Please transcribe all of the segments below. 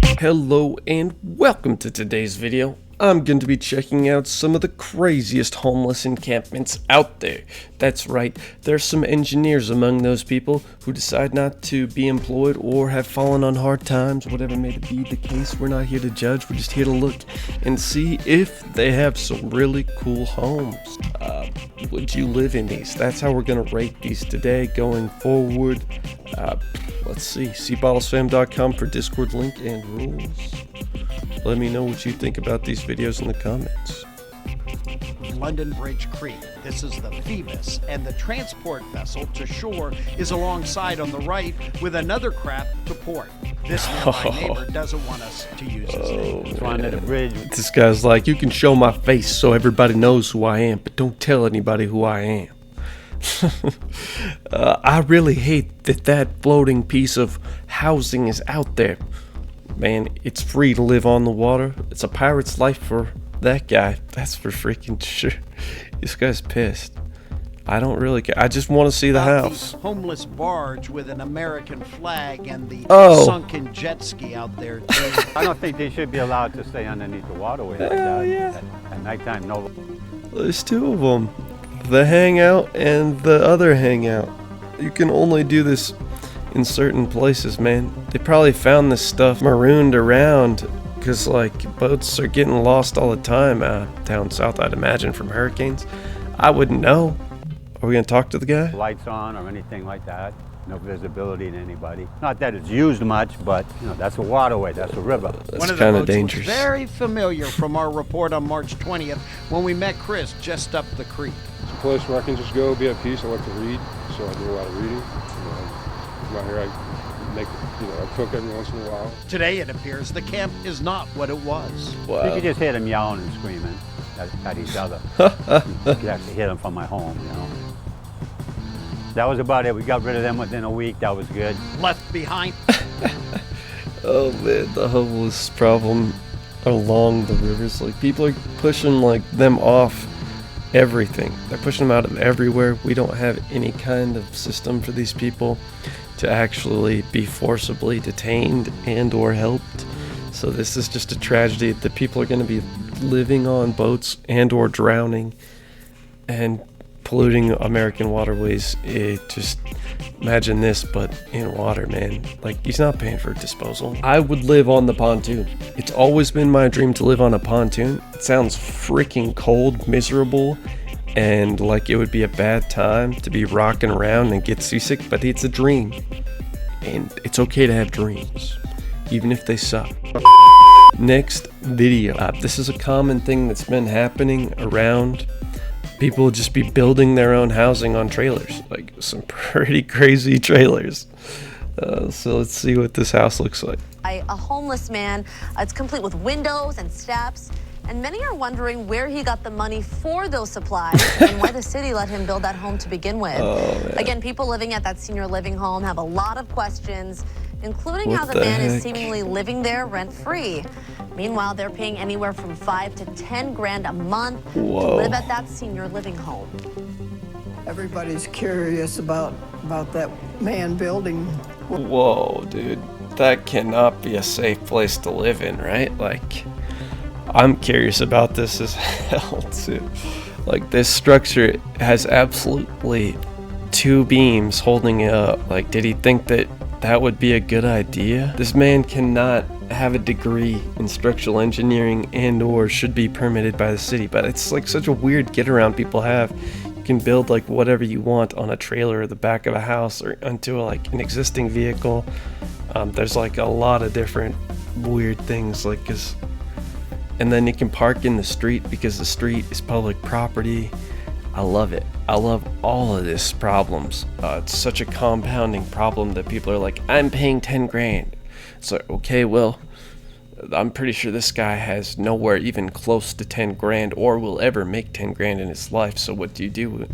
Hello and welcome to today's video. I'm going to be checking out some of the craziest homeless encampments out there. That's right, there's some engineers among those people who decide not to be employed or have fallen on hard times, whatever may be the case. We're not here to judge, we're just here to look and see if they have some really cool homes. Would you live in these? That's how we're going to rate these today going forward. Let's see, cbottlesfam.com for Discord link and rules. Let me know what you think about these videos in the comments. London Bridge Creek. This is the Phoebus, and the transport vessel to shore is alongside on the right with another craft to port. This nearby neighbor doesn't want us to use his name. It's under the bridge. This guy's like, you can show my face so everybody knows who I am, but don't tell anybody who I am. I really hate that floating piece of housing is out there. Man, it's free to live on the water. It's a pirate's life for that guy. That's for freaking sure. This guy's pissed. I don't really care. I just want to see the house. The homeless barge with an American flag and the sunken jet ski out there too. I don't think they should be allowed to stay underneath the waterway like that. Yeah. At nighttime, no. There's two of them. The hangout and the other hangout. You can only do this in certain places, man. They probably found this stuff marooned around because like boats are getting lost all the time down south, I'd imagine, from hurricanes. I wouldn't know. Are we gonna talk to the guy? Lights on or anything like that. No visibility to anybody. Not that it's used much, but you know, that's a waterway, that's a river. That's kind of dangerous. Was very familiar from our report on March 20th when we met Chris just up the creek. It's a place where I can just go, be at peace. I like to read, so I do a lot of reading. Out here, I cook every once in a while. Today, it appears the camp is not what it was. Wow. You could just hear them yelling and screaming at each other. You could actually hear them from my home, you know. That was about it. We got rid of them within a week. That was good. Left behind. Oh man, the homeless problem along the rivers. Like, people are pushing like them off everything. They're pushing them out of everywhere. We don't have any kind of system for these people to actually be forcibly detained and or helped. So this is just a tragedy. The people are going to be living on boats and or drowning and polluting American waterways. Just imagine this, but in water, man. Like, he's not paying for disposal. I would live on the pontoon. It's always been my dream to live on a pontoon. It sounds freaking cold, miserable, and like it would be a bad time to be rocking around and get seasick, but it's a dream. And it's okay to have dreams, even if they suck. Next video. This is a common thing that's been happening around. People will just be building their own housing on trailers, like some pretty crazy trailers. So let's see what this house looks like. A homeless man. It's complete with windows and steps. And many are wondering where he got the money for those supplies and why the city let him build that home to begin with. Again, people living at that senior living home have a lot of questions, including how the man is seemingly living there rent-free. Meanwhile, they're paying anywhere from $5 to $10 grand a month to live at that senior living home. Everybody's curious about that man building. Whoa, dude. That cannot be a safe place to live in, right? Like, I'm curious about this as hell, too. Like, this structure has absolutely two beams holding it up. Like, did he think that would be a good idea? This man cannot have a degree in structural engineering and or should be permitted by the city, but it's like such a weird get around people have. You can build like whatever you want on a trailer or the back of a house or onto like an existing vehicle. There's like a lot of different weird things, like, and then you can park in the street because the street is public property. I love it. I love all of this problems. It's such a compounding problem that people are like, I'm paying 10 grand. It's like, okay, well, I'm pretty sure this guy has nowhere even close to 10 grand or will ever make 10 grand in his life. So what do you do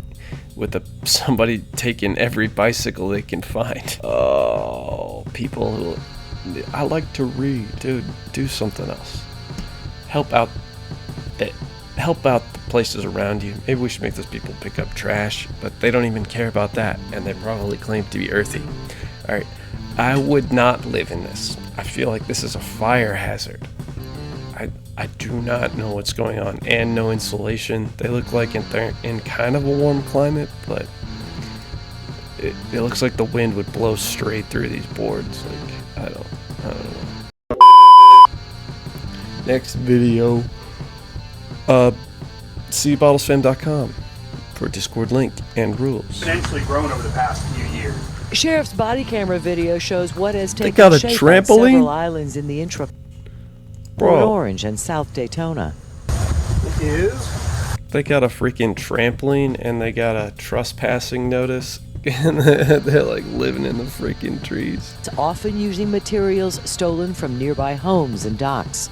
with somebody taking every bicycle they can find? Oh, people who, I like to read. Dude, do something else. Help out the places around you. Maybe we should make those people pick up trash, but they don't even care about that, and they probably claim to be earthy. All right, I would not live in this. I feel like this is a fire hazard. I do not know what's going on, and no insulation. They look like they're in kind of a warm climate, but it looks like the wind would blow straight through these boards. Like, I don't know. Next video, seabottlesfam.com for Discord link and rules. Exponentially grown over the past few years. Sheriff's body camera video shows what has taken got a shape trampoline? on several islands in the intra Port Bro. Orange and South Daytona. They got a freaking trampoline and they got a trespassing notice. And they're like living in the freaking trees. It's often using materials stolen from nearby homes and docks.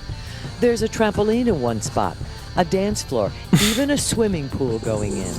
There's a trampoline in one spot, a dance floor, even a swimming pool going in.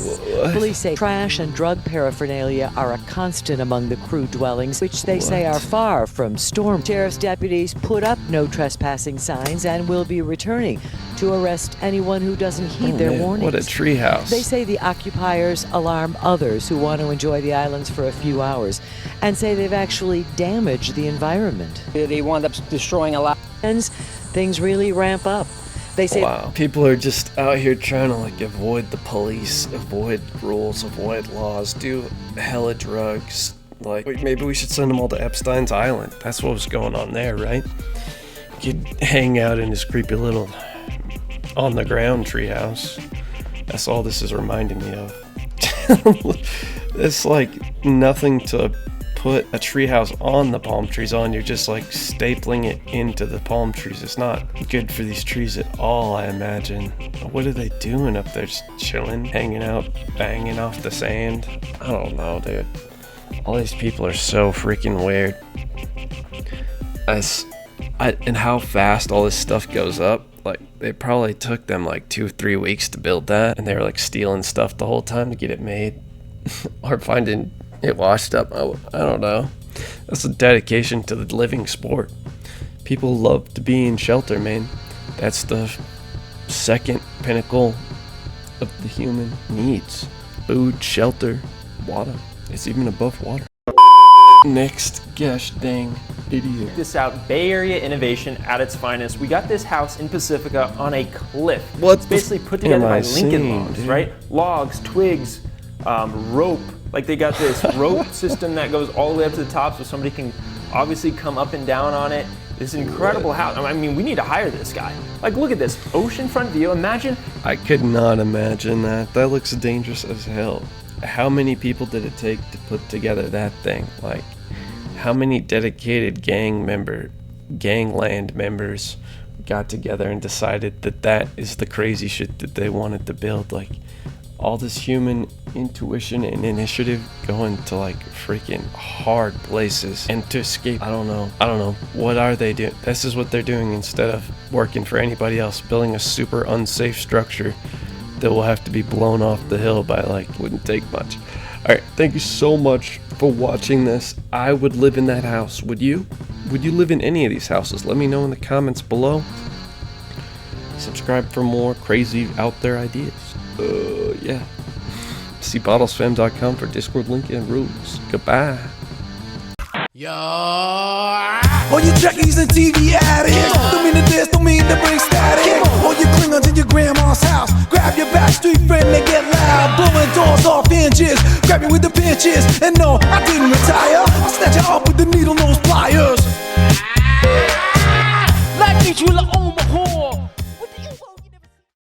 Police say trash and drug paraphernalia are a constant among the crew dwellings, which they say are far from storm. Sheriff's deputies put up no trespassing signs and will be returning to arrest anyone who doesn't heed their warnings. What a treehouse. They say the occupiers alarm others who want to enjoy the islands for a few hours and say they've actually damaged the environment. They wound up destroying a lot. Things really ramp up. They say People are just out here trying to like avoid the police, avoid rules, avoid laws, do hella drugs. Like maybe we should send them all to Epstein's Island. That's what was going on there, right? You could hang out in this creepy little on the ground treehouse. That's all this is reminding me of. It's like nothing to put a treehouse on the palm trees on. You're just like stapling it into the palm trees. It's not good for these trees at all, I imagine. What are they doing up there? Just chilling, hanging out, banging off the sand? I don't know, dude. All these people are so freaking weird. And how fast all this stuff goes up. Like, it probably took them like 2-3 weeks to build that, and they were like stealing stuff the whole time to get it made. Or finding it washed up. I don't know. That's a dedication to the living sport. People love to be in shelter, man. That's the second pinnacle of the human needs. Food, shelter, water. It's even above water. Next, gosh dang video. Check this out, Bay Area innovation at its finest. We got this house in Pacifica on a cliff. What's it's basically put together by Lincoln seeing, logs, dude? right? Logs, twigs, rope. Like they got this rope system that goes all the way up to the top so somebody can obviously come up and down on it. This incredible house. I mean, we need to hire this guy. Like, look at this oceanfront view. Imagine. I could not imagine that. That looks dangerous as hell. How many people did it take to put together that thing? Like, how many dedicated gangland members got together and decided that that is the crazy shit that they wanted to build? Like, all this human intuition and initiative going to like freaking hard places and to escape. I don't know. What are they doing? This is what they're doing instead of working for anybody else, building a super unsafe structure that will have to be blown off the hill by like, wouldn't take much. All right, thank you so much for watching this. I would live in that house. Would you? Would you live in any of these houses? Let me know in the comments below. Subscribe for more crazy out there ideas. Yeah. SeaBottlesFam.com for Discord link and rules. Goodbye. All you Trekkies and TV addicts, don't mean to diss, don't mean to bring static. All you Klingons in your grandma's house, grab your backstreet friend and get loud. Blowing doors off hinges, grab you with the pinches. And no, I didn't retire, I snatch you up with the needle nose pliers. Like each will own the whore.